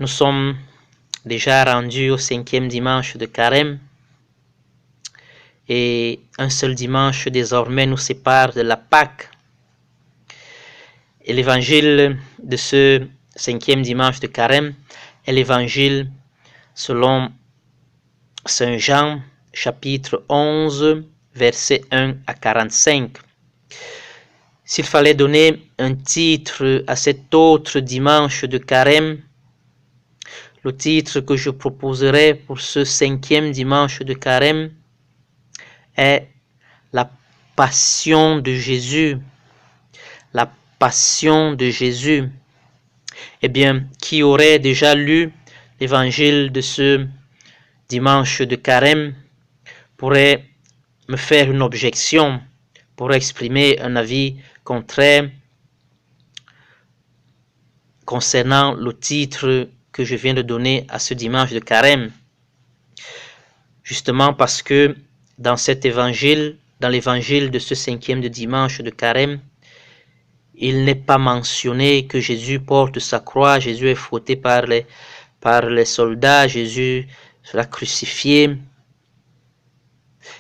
Nous sommes déjà rendus au 5e dimanche de Carême et un seul dimanche désormais nous sépare de la Pâque. Et l'évangile de ce 5e dimanche de Carême est l'évangile selon Saint Jean, chapitre 11, versets 1 à 45. S'il fallait donner un titre à cet autre dimanche de Carême, le titre que je proposerais pour ce 5e dimanche de Carême est la passion de Jésus. La passion de Jésus. Eh bien, qui aurait déjà lu l'évangile de ce dimanche de Carême pourrait me faire une objection, pour exprimer un avis contraire concernant le titre que je viens de donner à ce dimanche de Carême. Justement parce que dans cet évangile, dans l'évangile de ce 5e dimanche de Carême, il n'est pas mentionné que Jésus porte sa croix, Jésus est fouetté par les soldats, Jésus sera crucifié.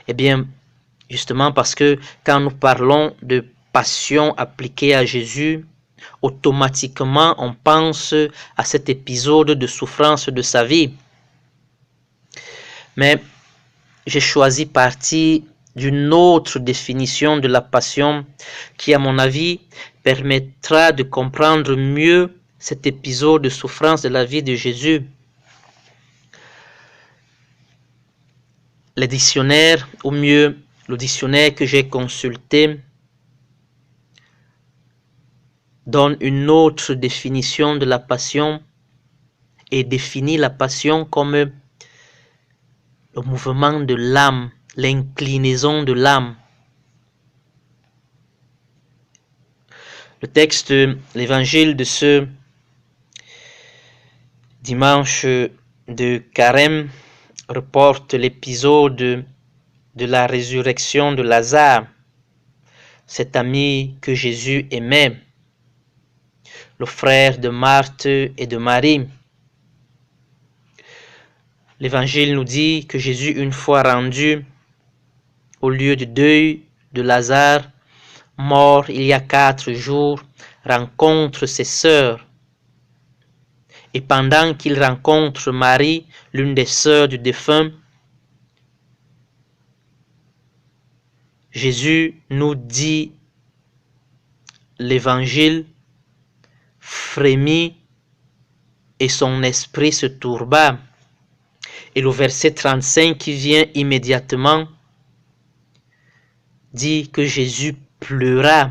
Eh bien, justement parce que quand nous parlons de passion appliquée à Jésus, automatiquement on pense à cet épisode de souffrance de sa vie. Mais j'ai choisi partie d'une autre définition de la passion qui, à mon avis, permettra de comprendre mieux cet épisode de souffrance de la vie de Jésus. Les dictionnaires, ou mieux, le dictionnaire que j'ai consulté, donne une autre définition de la passion et définit la passion comme le mouvement de l'âme, l'inclinaison de l'âme. Le texte, l'évangile de ce dimanche de Carême reporte l'épisode de la résurrection de Lazare, cet ami que Jésus aimait, le frère de Marthe et de Marie. L'évangile nous dit que Jésus, une fois rendu au lieu de deuil de Lazare, mort il y a 4 jours, rencontre ses sœurs. Et pendant qu'il rencontre Marie, l'une des sœurs du défunt, Jésus nous dit, l'évangile frémit et son esprit se tourba. Et le verset 35 qui vient immédiatement dit que Jésus pleura.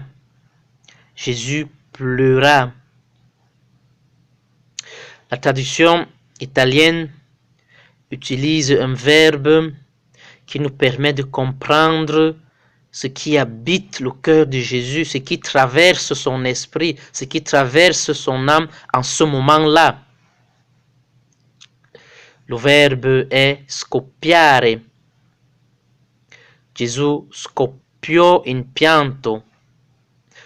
Jésus pleura. La traduction italienne utilise un verbe qui nous permet de comprendre ce qui habite le cœur de Jésus, ce qui traverse son esprit, ce qui traverse son âme en ce moment-là. Le verbe est scoppiare. Gesù scoppiò in pianto.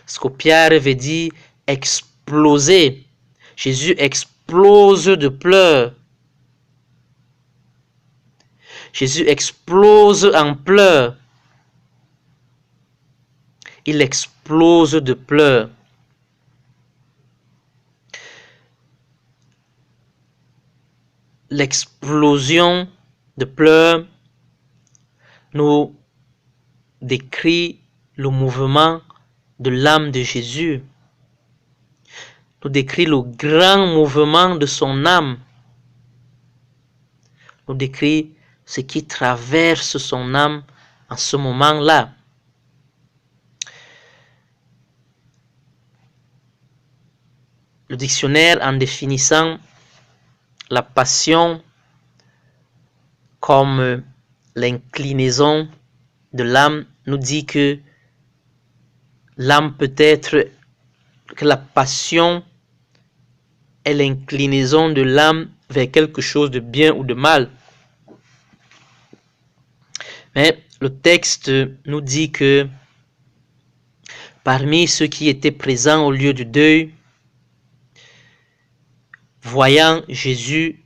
Scoppiare veut dire exploser. Jésus explose de pleurs. Jésus explose en pleurs. Il explose de pleurs. L'explosion de pleurs nous décrit le mouvement de l'âme de Jésus, nous décrit le grand mouvement de son âme, nous décrit ce qui traverse son âme en ce moment-là. Le dictionnaire, en définissant la passion comme l'inclinaison de l'âme, nous dit que l'âme peut être, que la passion est l'inclinaison de l'âme vers quelque chose de bien ou de mal. Mais le texte nous dit que parmi ceux qui étaient présents au lieu du deuil, voyant Jésus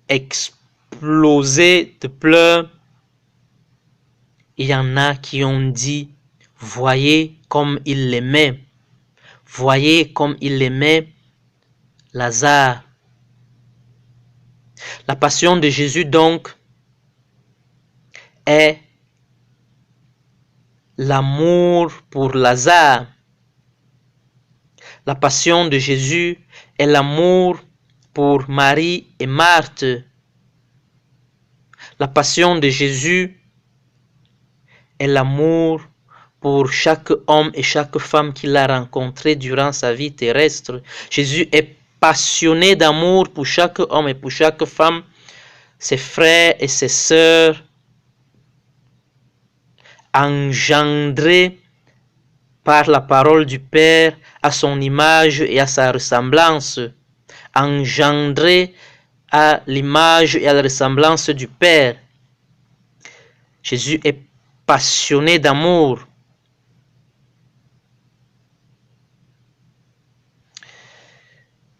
exploser de pleurs, il y en a qui ont dit, voyez comme il l'aimait, voyez comme il aimait Lazare. La passion de Jésus donc est l'amour pour Lazare. La passion de Jésus est l'amour pour Marie et Marthe. La passion de Jésus est l'amour pour chaque homme et chaque femme qu'il a rencontré durant sa vie terrestre. Jésus est passionné d'amour pour chaque homme et pour chaque femme, ses frères et ses sœurs, engendrés par la parole du Père à son image et à sa ressemblance, engendrés à l'image et à la ressemblance du Père. Jésus est passionné d'amour.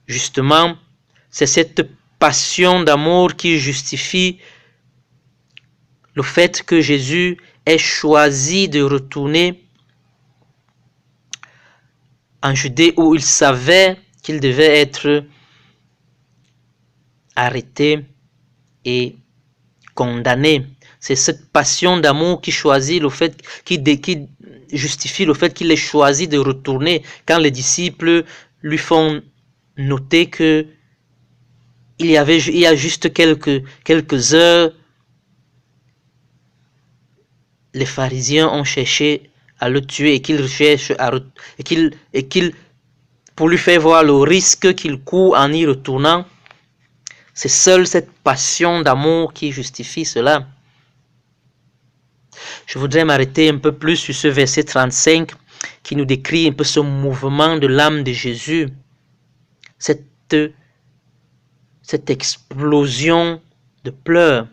Justement, c'est cette passion d'amour qui justifie le fait que Jésus ait choisi de retourner en Judée où il savait qu'il devait être arrêté et condamné. C'est cette passion d'amour qui choisit le fait, qui justifie le fait qu'il ait choisi de retourner quand les disciples lui font noter que il y a juste quelques heures, les pharisiens ont cherché à le tuer et qu'il pour lui faire voir le risque qu'il court en y retournant. C'est seule cette passion d'amour qui justifie cela. Je voudrais m'arrêter un peu plus sur ce verset 35 qui nous décrit un peu ce mouvement de l'âme de Jésus, cette explosion de pleurs.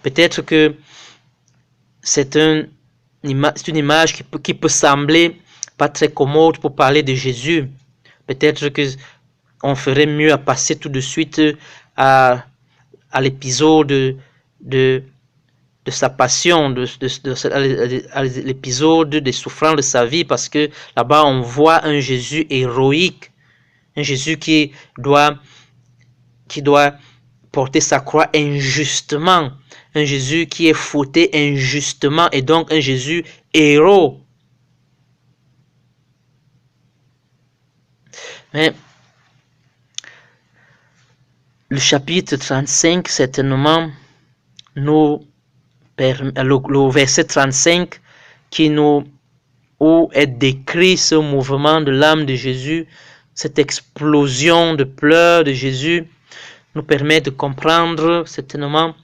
Peut-être que c'est une image qui peut sembler pas très commode pour parler de Jésus. Peut-être que on ferait mieux à passer tout de suite à l'épisode de sa passion, à l'épisode des souffrances de sa vie, parce que là-bas on voit un Jésus héroïque, un Jésus qui doit porter sa croix injustement, un Jésus qui est fauté injustement, et donc un Jésus héros. Mais le chapitre 35, certainement, le verset 35, où est décrit ce mouvement de l'âme de Jésus, cette explosion de pleurs de Jésus, nous permet de comprendre certainement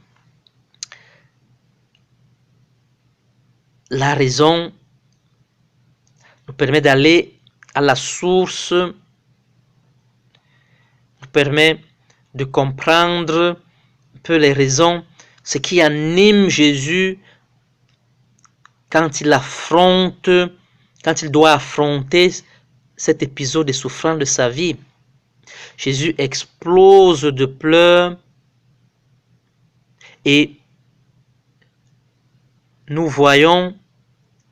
la raison, nous permet d'aller à la source, nous permet de comprendre un peu les raisons, ce qui anime Jésus quand il doit affronter cet épisode de souffrance de sa vie. Jésus explose de pleurs et nous voyons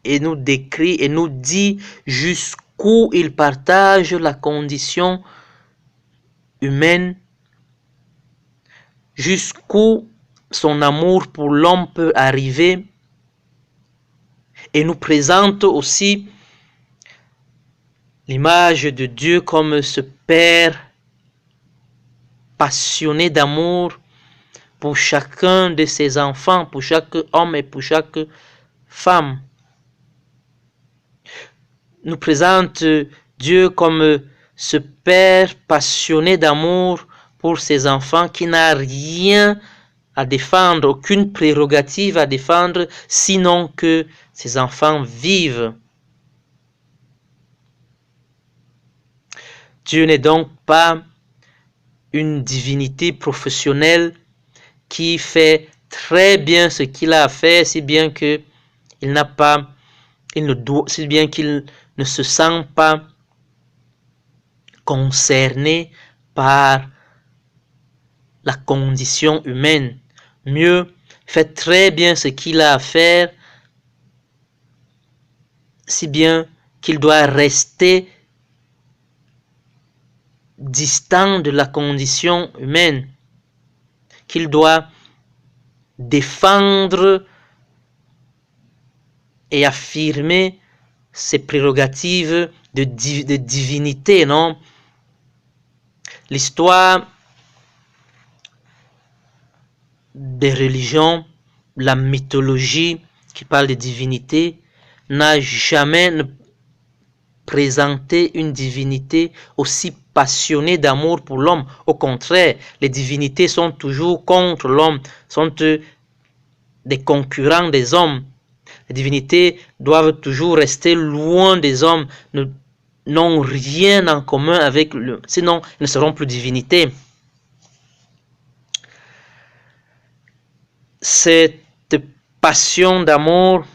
et nous décrit et nous dit jusqu'où il partage la condition humaine, jusqu'où son amour pour l'homme peut arriver, et nous présente aussi l'image de Dieu comme ce Père passionné d'amour pour chacun de ses enfants, pour chaque homme et pour chaque femme. Nous présente Dieu comme ce Père passionné d'amour pour ses enfants qui n'a rien à défendre, aucune prérogative à défendre, sinon que ses enfants vivent. Dieu n'est donc pas une divinité professionnelle qui fait très bien ce qu'il a à faire, si bien qu'il ne se sent pas concerné par la condition humaine. Mieux, fait très bien ce qu'il a à faire, si bien qu'il doit rester distant de la condition humaine, qu'il doit défendre et affirmer ses prérogatives de divinité, non? L'histoire des religions, la mythologie qui parle de divinité, n'a jamais présenté une divinité aussi passionnée d'amour pour l'homme. Au contraire, les divinités sont toujours contre l'homme, sont des concurrents des hommes. Les divinités doivent toujours rester loin des hommes, n'ont rien en commun avec le, sinon ils ne seront plus divinités. Cette passion d'amour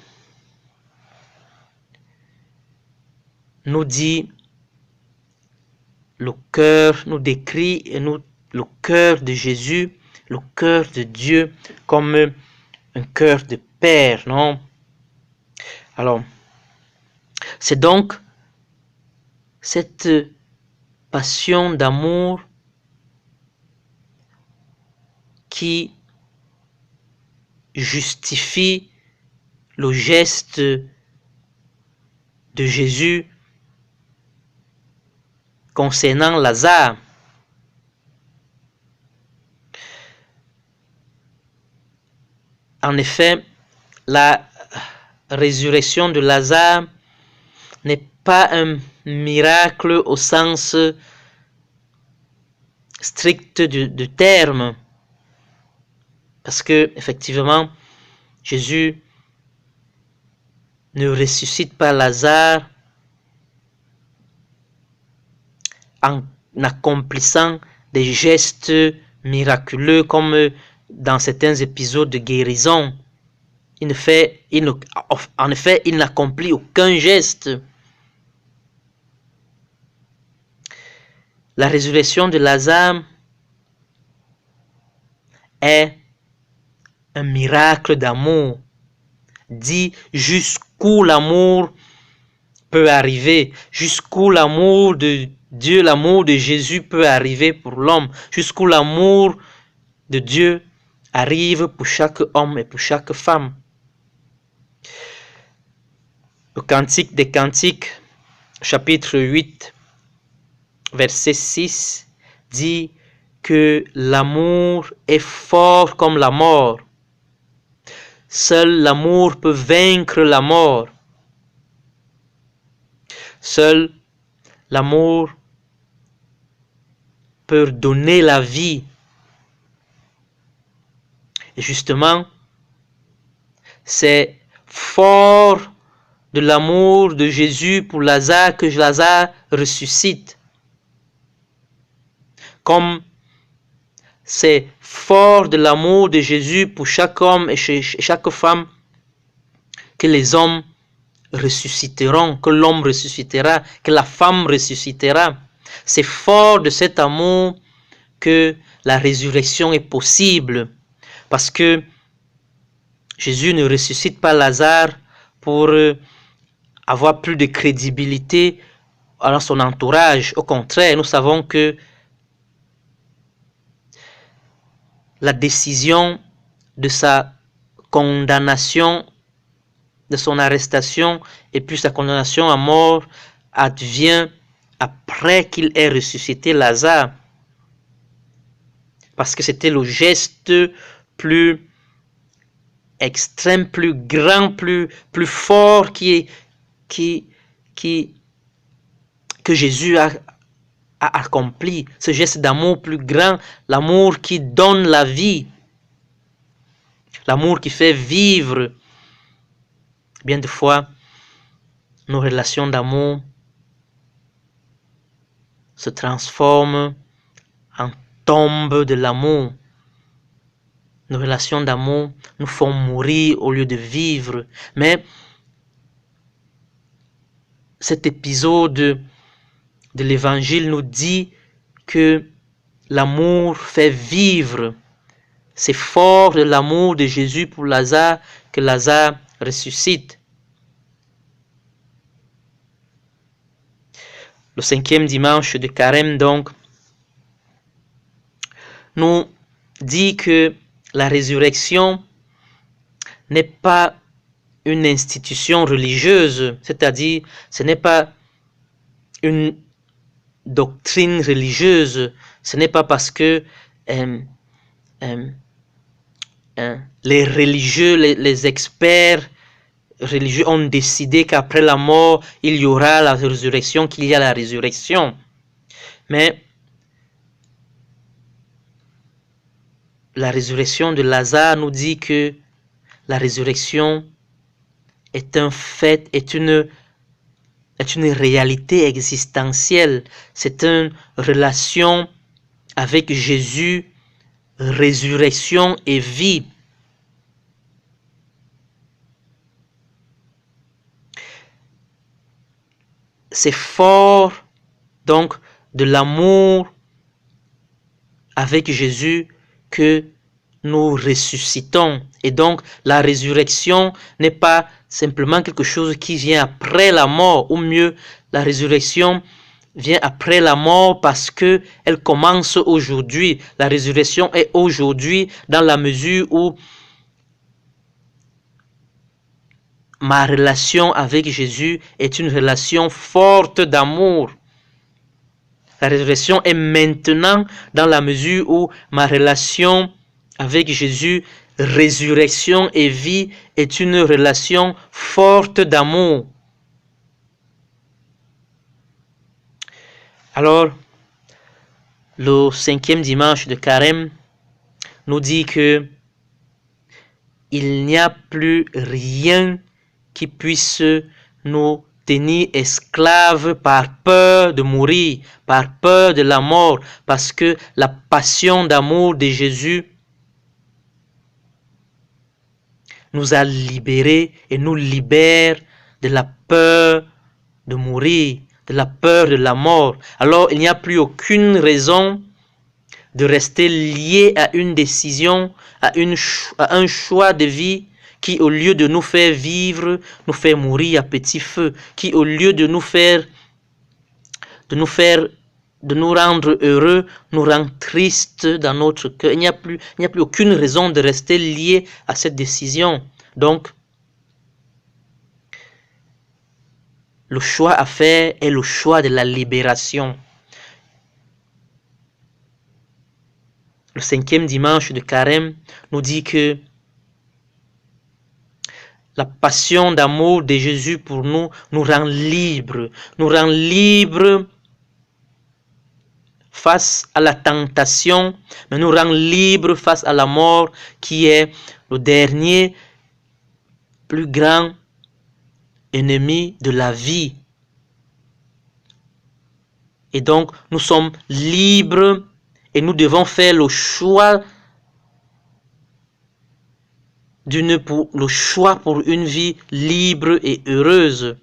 nous dit le cœur, nous décrit le cœur de Jésus, le cœur de Dieu comme un cœur de père, non? Alors, c'est donc cette passion d'amour qui justifie le geste de Jésus concernant Lazare. En effet, la résurrection de Lazare n'est pas un miracle au sens strict du terme, parce que effectivement, Jésus ne ressuscite pas Lazare en accomplissant des gestes miraculeux comme dans certains épisodes de guérison. En effet, il n'accomplit aucun geste. La résurrection de Lazare est un miracle d'amour. Dit jusqu'où l'amour peut arriver, jusqu'où l'amour de Dieu, l'amour de Jésus peut arriver pour l'homme, jusqu'où l'amour de Dieu arrive pour chaque homme et pour chaque femme. Le Cantique des Cantiques, chapitre 8, verset 6, dit que l'amour est fort comme la mort. Seul l'amour peut vaincre la mort. Seul l'amour peut donner la vie. Et justement, c'est fort de l'amour de Jésus pour Lazare que Lazare ressuscite. Comme c'est fort de l'amour de Jésus pour chaque homme et chaque femme que les hommes ressusciteront, que l'homme ressuscitera, que la femme ressuscitera. C'est fort de cet amour que la résurrection est possible, parce que Jésus ne ressuscite pas Lazare pour avoir plus de crédibilité dans son entourage. Au contraire, nous savons que la décision de sa condamnation, de son arrestation et puis sa condamnation à mort advient après qu'il ait ressuscité Lazare. Parce que c'était le geste plus extrême, plus grand, plus fort que Jésus a accompli. Ce geste d'amour plus grand, l'amour qui donne la vie, l'amour qui fait vivre. Bien de fois, nos relations d'amour se transforment en tombe de l'amour. Nos relations d'amour nous font mourir au lieu de vivre. Mais cet épisode de l'évangile nous dit que l'amour fait vivre. C'est fort de l'amour de Jésus pour Lazare que Lazare ressuscite. Le 5e dimanche de Carême, donc, nous dit que la résurrection n'est pas une institution religieuse, c'est-à-dire ce n'est pas une doctrine religieuse, ce n'est pas parce que les religieux, les experts religieux ont décidé qu'après la mort, il y aura la résurrection, qu'il y a la résurrection. Mais la résurrection de Lazare nous dit que la résurrection est un fait, est une réalité existentielle. C'est une relation avec Jésus, résurrection et vie. C'est fort donc de l'amour avec Jésus que nous ressuscitons. Et donc la résurrection n'est pas simplement quelque chose qui vient après la mort, ou mieux, la résurrection vient après la mort parce que elle commence aujourd'hui. La résurrection est aujourd'hui dans la mesure où ma relation avec Jésus est une relation forte d'amour. La résurrection est maintenant dans la mesure où ma relation avec Jésus, résurrection et vie, est une relation forte d'amour. Alors, le 5e dimanche de Carême nous dit que il n'y a plus rien qui puisse nous tenir esclaves par peur de mourir, par peur de la mort, parce que la passion d'amour de Jésus nous a libérés et nous libère de la peur de mourir, de la peur de la mort. Alors il n'y a plus aucune raison de rester lié à une décision, à un choix de vie qui, au lieu de nous faire vivre, nous fait mourir à petit feu, qui, au lieu de nous rendre heureux, nous rend tristes dans notre cœur. Il n'y a plus aucune raison de rester lié à cette décision. Donc, le choix à faire est le choix de la libération. Le 5e dimanche de Carême nous dit que la passion d'amour de Jésus pour nous rend libres, face à la tentation, mais nous rend libres face à la mort qui est le dernier, plus grand ennemi de la vie. Et donc, nous sommes libres et nous devons faire le choix pour une vie libre et heureuse.